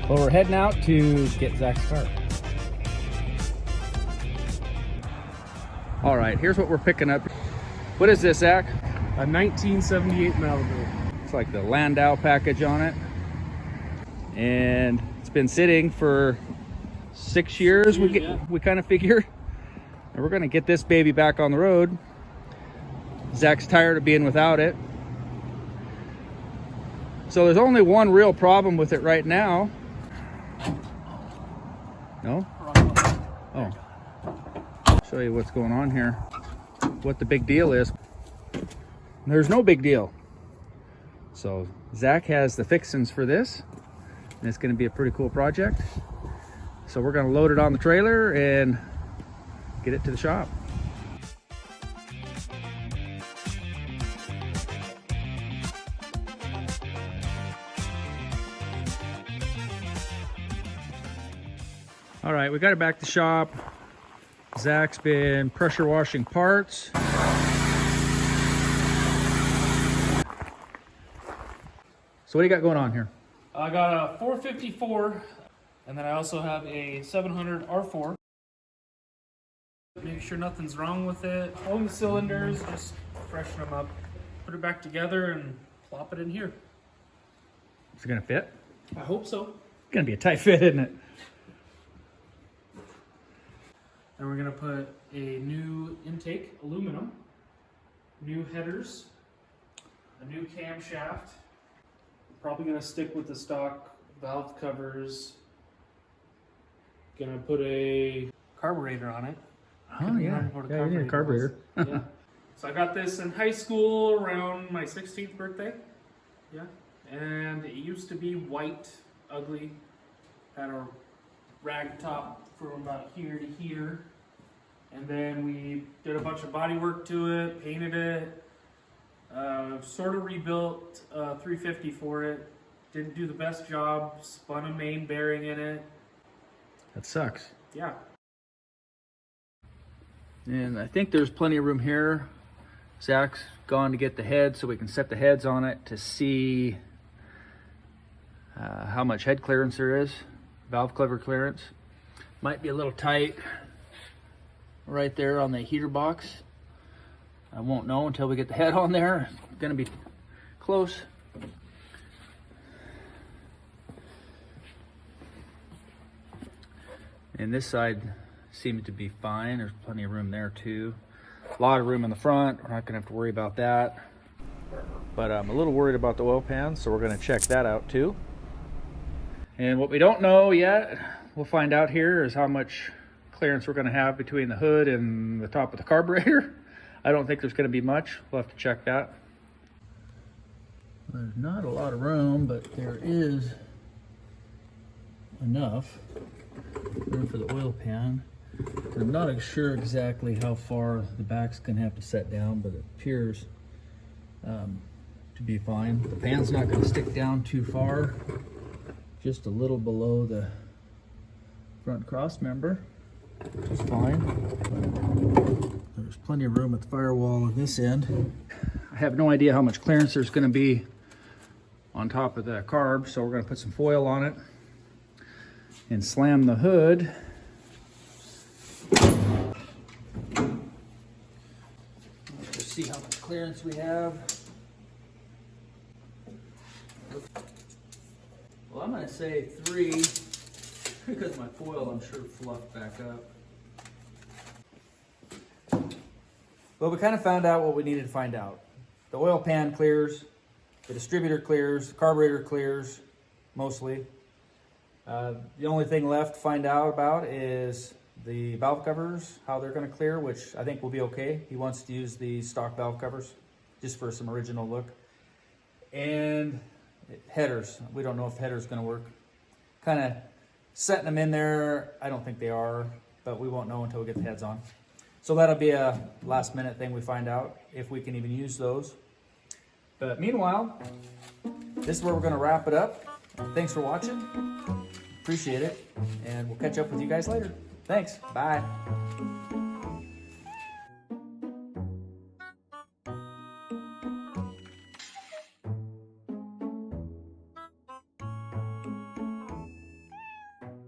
Well, we're heading out to get Zach's car. All right, here's what we're picking up. What is this, Zach? A 1978 Malibu. It's like the Landau package on it. And it's been sitting for 6 years, we kind of figure. And we're gonna get this baby back on the road. Zach's tired of being without it. So there's only one real problem with it right now. No? Oh. I'll show you what's going on here. What the big deal is. There's no big deal. So Zach has the fixins for this, and it's gonna be a pretty cool project. So we're gonna load it on the trailer and get it to the shop. All right, we got it back to the shop. Zach's been pressure washing parts. So what do you got going on here? I got a 454, and then I also have a 700 R4. Make sure nothing's wrong with it. Own the cylinders, just freshen them up. Put it back together and plop it in here. Is it gonna fit? I hope so. It's gonna be a tight fit, isn't it? Then we're gonna put a new intake, aluminum, new headers, a new camshaft. Probably gonna stick with the stock valve covers. Gonna put a carburetor on it. Oh yeah, you need a carburetor. Yeah. So I got this in high school around my 16th birthday. Yeah. And it used to be white, ugly. Had a rag top from about here to here. And then we did a bunch of body work to it, painted it, sort of rebuilt 350 for it. Didn't do the best job, spun a main bearing in it. That sucks. Yeah. And I think there's plenty of room here. Zach's gone to get the head so we can set the heads on it to see how much head clearance there is, valve cover clearance. Might be a little tight right there on the heater box. I won't know until we get the head on there. It's gonna be close. And this side seems to be fine. There's plenty of room there too. A lot of room in the front. We're not gonna have to worry about that. But I'm a little worried about the oil pan, so we're gonna check that out too. And what we don't know yet, we'll find out here, is how much clearance we're gonna have between the hood and the top of the carburetor. I don't think there's gonna be much. We'll have to check that. There's not a lot of room, but there is enough room for the oil pan. I'm not sure exactly how far the back's gonna have to set down, but it appears to be fine. The pan's not gonna stick down too far, just a little below the front cross member, which is fine. There's plenty of room at the firewall on this end. I have no idea how much clearance there's gonna be on top of the carb, so we're gonna put some foil on it and slam the hood. Let's see how much clearance we have. Well, I'm gonna say 3, because my foil, I'm sure, fluffed back up. Well, we kind of found out what we needed to find out. The oil pan clears, the distributor clears, the carburetor clears, mostly. The only thing left to find out about is the valve covers, how they're gonna clear, which I think will be okay. He wants to use the stock valve covers, just for some original look. And headers, we don't know if the header's gonna work. Kind of setting them in there, I don't think they are, but we won't know until we get the heads on. So that'll be a last minute thing we find out, if we can even use those. But meanwhile, this is where we're gonna wrap it up. Thanks for watching, appreciate it, and we'll catch up with you guys later. Thanks, bye.